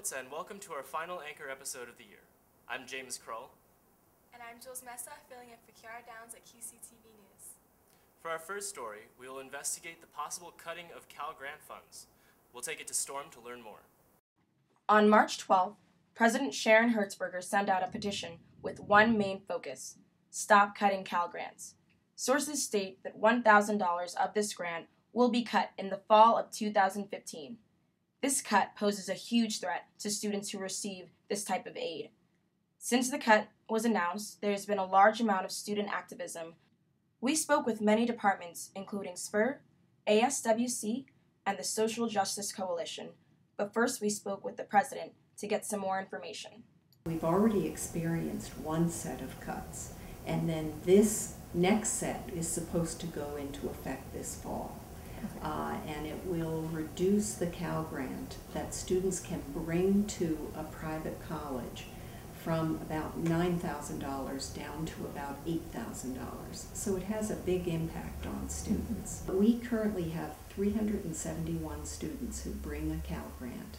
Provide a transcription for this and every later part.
Prophets, and welcome to our final anchor episode of the year. I'm James Krull. And I'm Jules Mesa, filling in for Kiara Downs at QCTV News. For our first story, we will investigate the possible cutting of Cal Grant funds. We'll take it to Storm to learn more. On March 12th, President Sharon Hertzberger sent out a petition with one main focus: stop cutting Cal Grants. Sources state that $1,000 of this grant will be cut in the fall of 2015. This cut poses a huge threat to students who receive this type of aid. Since the cut was announced, there has been a large amount of student activism. We spoke with many departments, including SPUR, ASWC, and the Social Justice Coalition, but first we spoke with the president to get some more information. We've already experienced one set of cuts, and then this next set is supposed to go into effect this fall. And it will reduce the Cal Grant that students can bring to a private college from about $9,000 down to about $8,000. So it has a big impact on students. We currently have 371 students who bring a Cal Grant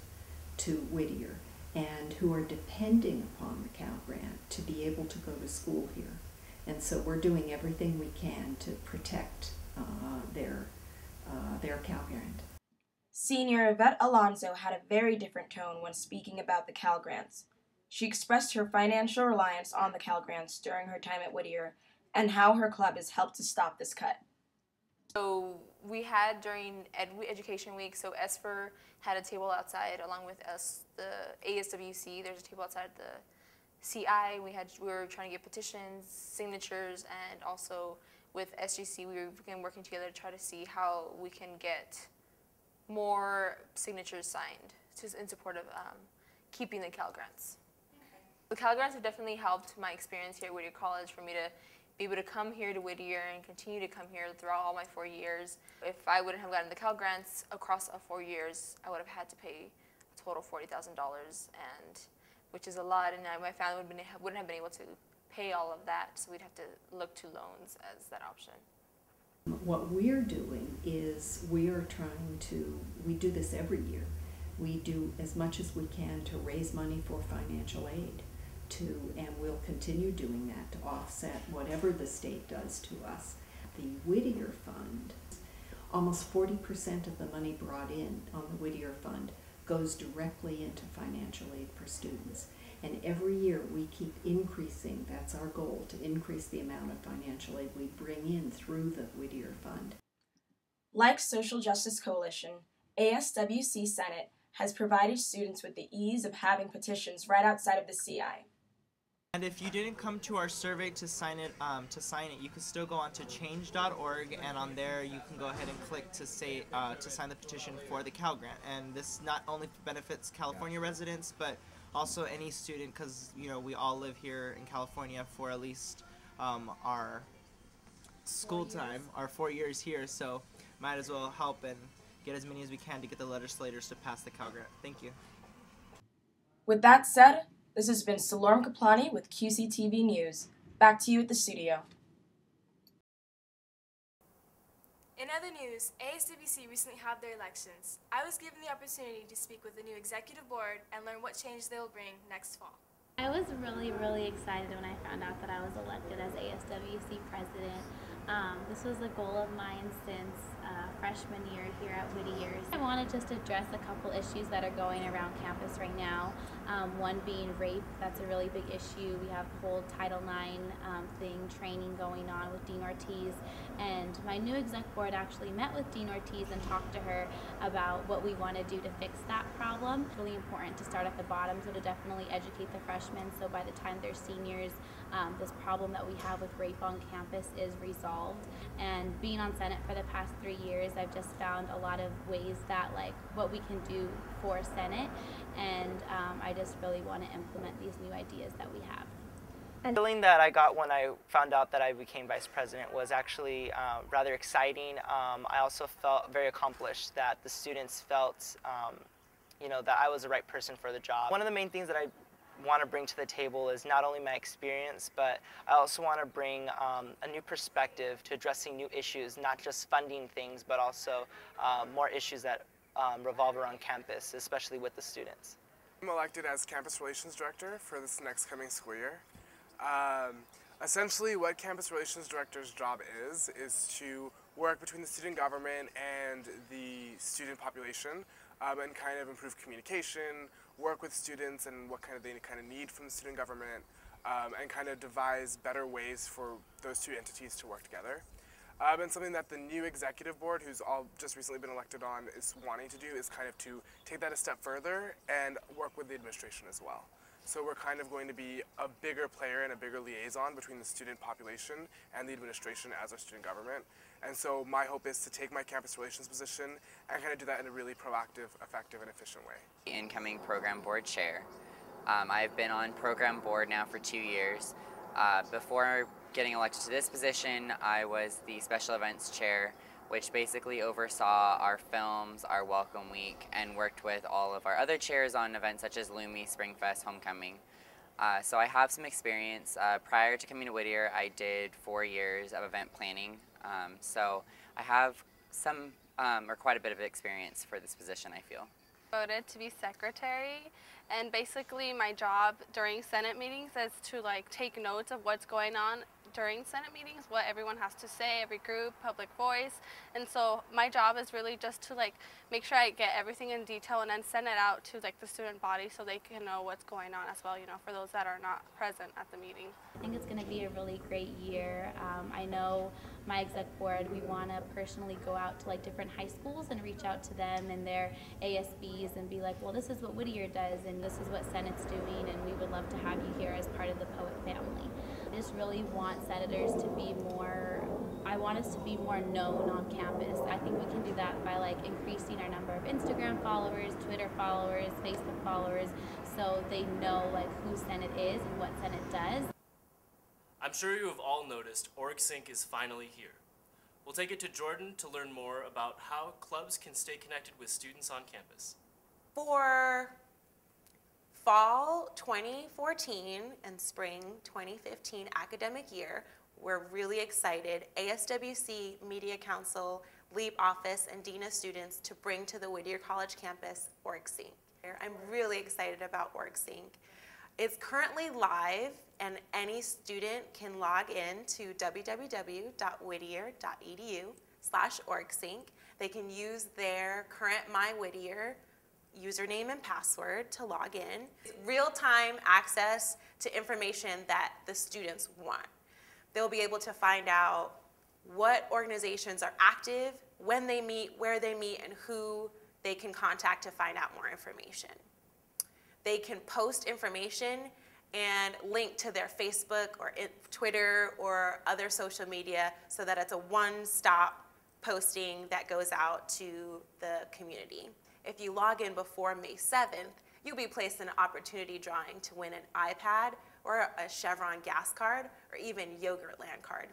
to Whittier and who are depending upon the Cal Grant to be able to go to school here. And so we're doing everything we can to protect their Cal Grant. Senior Yvette Alonso had a very different tone when speaking about the Cal Grants. She expressed her financial reliance on the Cal Grants during her time at Whittier and how her club has helped to stop this cut. So we had during Education Week, so ESPER had a table outside along with us, the ASWC, there's a table outside the CI. We were trying to get petitions, signatures, and also with SGC, we've been working together to try to see how we can get more signatures signed in support of keeping the Cal Grants. Okay. The Cal Grants have definitely helped my experience here at Whittier College for me to be able to come here to Whittier and continue to come here throughout all my 4 years. If I wouldn't have gotten the Cal Grants across 4 years, I would have had to pay a total of $40,000, and which is a lot, and my family wouldn't have been able to pay all of that, so we'd have to look to loans as that option. What we're doing is we do this every year. We do as much as we can to raise money for financial aid, and we'll continue doing that to offset whatever the state does to us. The Whittier Fund, almost 40% of the money brought in on the Whittier Fund goes directly into financial aid for students. And every year we keep increasing, that's our goal, to increase the amount of financial aid we bring in through the Whittier Fund. Like Social Justice Coalition, ASWC Senate has provided students with the ease of having petitions right outside of the CI. And if you didn't come to our survey to sign it, you can still go on to change.org, and on there you can go ahead and click to sign the petition for the Cal Grant. And this not only benefits California residents, but also any student, because we all live here in California for at least our school time, our 4 years here. So might as well help and get as many as we can to get the legislators to pass the Cal Grant. Thank you. With that said, this has been Salorm Kaplani with QCTV News. Back to you at the studio. In other news, ASWC recently held their elections. I was given the opportunity to speak with the new executive board and learn what change they'll bring next fall. I was really excited when I found out that I was elected as ASWC president. This was a goal of mine since freshman year here at Whittier. I want to just address a couple issues that are going around campus right now. One being rape, that's a really big issue. We have the whole Title IX training going on with Dean Ortiz, and my new exec board actually met with Dean Ortiz and talked to her about what we want to do to fix that problem. It's really important to start at the bottom, so to definitely educate the freshmen so by the time they're seniors, this problem that we have with rape on campus is resolved. And being on Senate for the past 3 years, I've just found a lot of ways that what we can do for Senate, and I just really want to implement these new ideas that we have. The feeling that I got when I found out that I became vice president was actually rather exciting. I also felt very accomplished that the students felt that I was the right person for the job. One of the main things that I want to bring to the table is not only my experience, but I also want to bring a new perspective to addressing new issues, not just funding things, but also more issues that revolve around campus, especially with the students. I'm elected as Campus Relations Director for this next coming school year. Essentially what Campus Relations Director's job is to work between the student government and the student population and kind of improve communication, work with students and what they need from the student government, and kind of devise better ways for those two entities to work together. And something that the new executive board, who's all just recently been elected on, is wanting to do is kind of to take that a step further and work with the administration as well. So we're kind of going to be a bigger player and a bigger liaison between the student population and the administration as our student government. And so my hope is to take my campus relations position and kind of do that in a really proactive, effective, and efficient way. Incoming program board chair. I've been on program board now for 2 years. Before getting elected to this position, I was the special events chair, which basically oversaw our films, our welcome week, and worked with all of our other chairs on events such as Lumi, Springfest, Homecoming. So I have some experience. Prior to coming to Whittier, I did 4 years of event planning. So I have some, or quite a bit of experience for this position, I feel. Voted to be secretary, and basically my job during Senate meetings is to take notes of what's going on during Senate meetings, what everyone has to say, every group, public voice. And so my job is really just to make sure I get everything in detail and then send it out to the student body so they can know what's going on as well, for those that are not present at the meeting. I think it's going to be a really great year. I know my exec board, we want to personally go out to different high schools and reach out to them and their ASBs and be like, well, this is what Whittier does and this is what Senate's doing, and we would love to have you here as part of the Poet family. I just really want senators to be more, I want us to be more known on campus. I think we can do that by increasing our number of Instagram followers, Twitter followers, Facebook followers, so they know who Senate is and what Senate does. I'm sure you have all noticed OrgSync is finally here. We'll take it to Jordan to learn more about how clubs can stay connected with students on campus. For fall 2014 and spring 2015 academic year, we're really excited. ASWC Media Council, LEAP office, and Dean of Students to bring to the Whittier College campus OrgSync. I'm really excited about OrgSync. It's currently live, and any student can log in to www.whittier.edu/OrgSync. They can use their current MyWhittier username and password to log in. Real-time access to information that the students want. They'll be able to find out what organizations are active, when they meet, where they meet, and who they can contact to find out more information. They can post information and link to their Facebook or Twitter or other social media so that it's a one-stop posting that goes out to the community. If you log in before May 7th, you'll be placed in an opportunity drawing to win an iPad or a Chevron gas card or even Yogurtland card.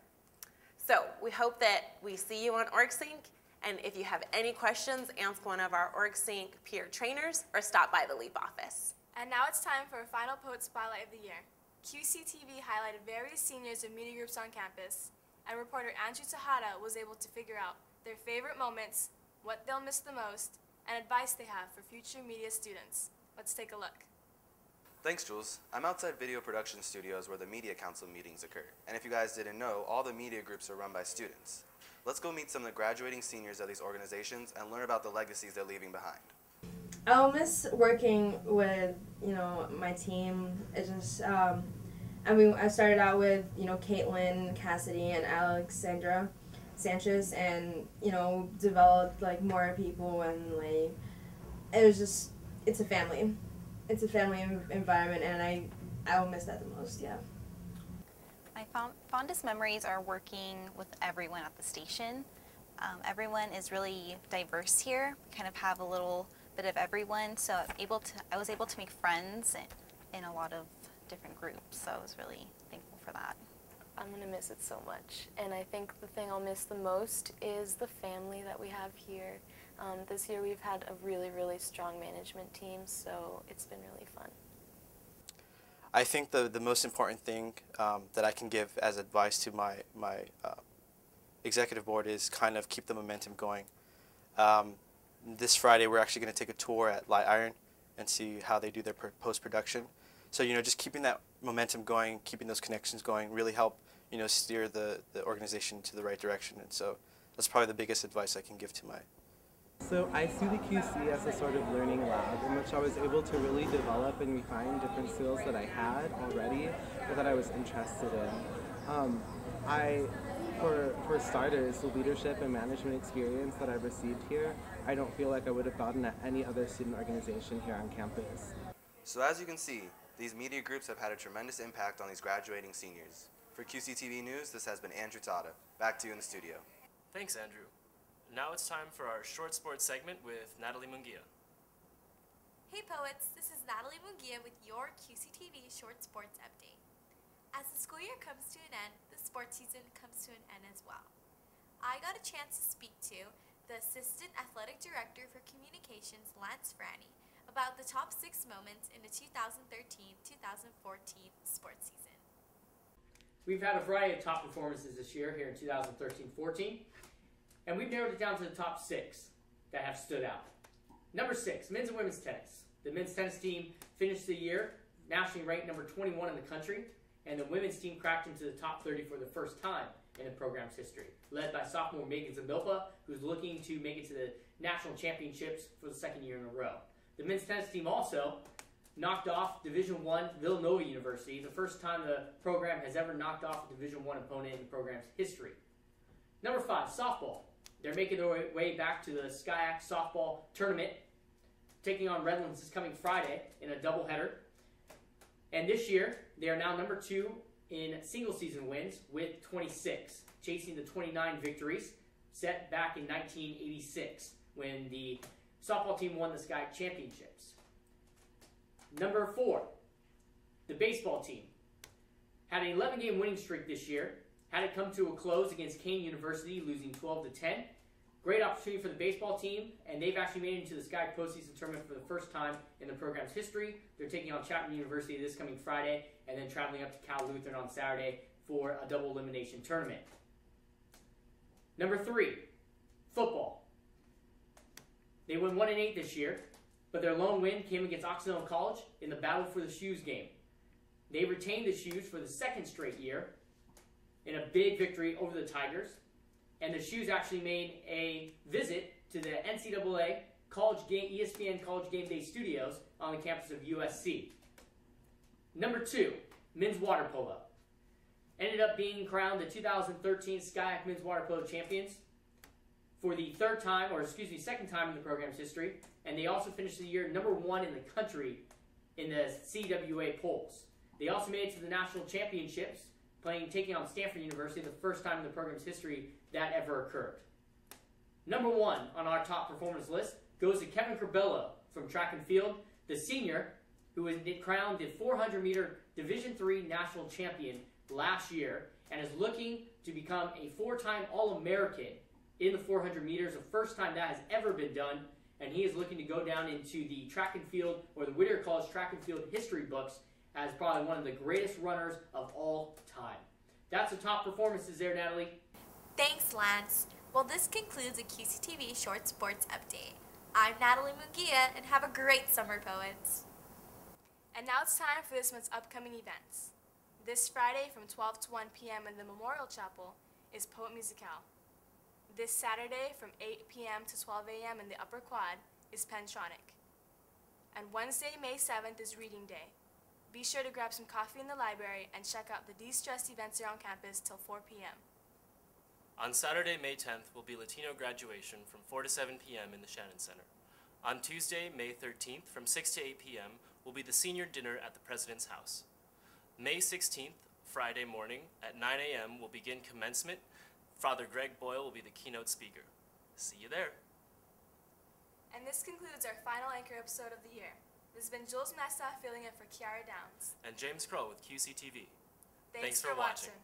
So we hope that we see you on OrgSync, and if you have any questions, ask one of our OrgSync peer trainers or stop by the LEAP office. And now it's time for a final Poet Spotlight of the Year. QCTV highlighted various seniors of media groups on campus, and reporter Andrew Tejada was able to figure out their favorite moments, what they'll miss the most, and advice they have for future media students. Let's take a look. Thanks, Jules. I'm outside Video Production Studios where the Media Council meetings occur. And if you guys didn't know, all the media groups are run by students. Let's go meet some of the graduating seniors of these organizations and learn about the legacies they're leaving behind. I'll miss working with, my team. It's just, I started out with, Caitlin, Cassidy, and Alexandra Sanchez, and, developed, more people, and, it was just, it's a family. It's a family environment, and I will miss that the most, yeah. My fondest memories are working with everyone at the station. Everyone is really diverse here. We kind of have a little bit of everyone, so I was able to make friends in a lot of different groups, so I was really thankful for that. I'm going to miss it so much, and I think the thing I'll miss the most is the family that we have here. This year we've had a really, really strong management team, so it's been really fun. I think the most important thing that I can give as advice to my executive board is kind of keep the momentum going. This Friday we're actually going to take a tour at Light Iron and see how they do their post-production. So, just keeping that momentum going, keeping those connections going really help, steer the organization to the right direction. And so that's probably the biggest advice I can give to my. So I see the QC as a sort of learning lab in which I was able to really develop and refine different skills that I had already or that I was interested in. For starters, the leadership and management experience that I've received here, I don't feel like I would have gotten at any other student organization here on campus. So as you can see, these media groups have had a tremendous impact on these graduating seniors. For QCTV News, this has been Andrew Tata. Back to you in the studio. Thanks, Andrew. Now it's time for our short sports segment with Natalie Munguia. Hey poets, this is Natalie Munguia with your QCTV short sports update. As the school year comes to an end, the sports season comes to an end as well. I got a chance to speak to the Assistant Athletic Director for Communications, Lance Franny, about the top 6 moments in the 2013-2014 sports season. We've had a variety of top performances this year here in 2013-14, and we've narrowed it down to the top 6 that have stood out. Number 6, men's and women's tennis. The men's tennis team finished the year nationally ranked number 21 in the country, and the women's team cracked into the top 30 for the first time in the program's history, led by sophomore Megan Zamilpa, who's looking to make it to the national championships for the 2nd year in a row. The men's tennis team also knocked off Division I Villanova University, the first time the program has ever knocked off a Division I opponent in the program's history. Number 5, softball. They're making their way back to the SCIAC softball tournament, taking on Redlands this coming Friday in a doubleheader. And this year, they are now number 2 in single season wins with 26, chasing the 29 victories set back in 1986 when the softball team won the SCIAC championships. Number 4, the baseball team had an 11-game winning streak this year. Had it come to a close against Kane University, losing 12-10. Great opportunity for the baseball team, and they've actually made it into the SCIAC postseason tournament for the first time in the program's history. They're taking on Chapman University this coming Friday, and then traveling up to Cal Lutheran on Saturday for a double elimination tournament. Number 3, football. They won 1-8 this year, but their lone win came against Occidental College in the Battle for the Shoes game. They retained the Shoes for the 2nd straight year in a big victory over the Tigers, and the Shoes actually made a visit to the NCAA ESPN College Game Day studios on the campus of USC. Number 2, men's water polo. Ended up being crowned the 2013 SCIAC men's water polo champions for the second time in the program's history, and they also finished the year number 1 in the country in the CWA polls. They also made it to the national championships, taking on Stanford University, the first time in the program's history that ever occurred. Number 1 on our top performance list goes to Kevin Corbello from track and field, the senior who was crowned the 400-meter Division III national champion last year and is looking to become a 4-time All-American in the 400 meters, the first time that has ever been done, and he is looking to go down into the track and field or the Whittier College track and field history books as probably one of the greatest runners of all time. That's the top performances there, Natalie. Thanks, Lance. Well, this concludes a QCTV Short Sports Update. I'm Natalie Munguia, and have a great summer, poets. And now it's time for this month's upcoming events. This Friday from 12 to 1 p.m. in the Memorial Chapel is Poet Musicale. This Saturday from 8 p.m. to 12 a.m. in the Upper Quad is Pentronic. And Wednesday, May 7th is Reading Day. Be sure to grab some coffee in the library and check out the De-Stress events around campus till 4 p.m. On Saturday, May 10th, will be Latino graduation from 4 to 7 p.m. in the Shannon Center. On Tuesday, May 13th, from 6 to 8 p.m., will be the senior dinner at the President's House. May 16th, Friday morning, at 9 a.m., will begin commencement. Father Greg Boyle will be the keynote speaker. See you there. And this concludes our final anchor episode of the year. This has been Jules Messa filling in for Kiara Downs. And James Kroll with QCTV. Thanks for watching.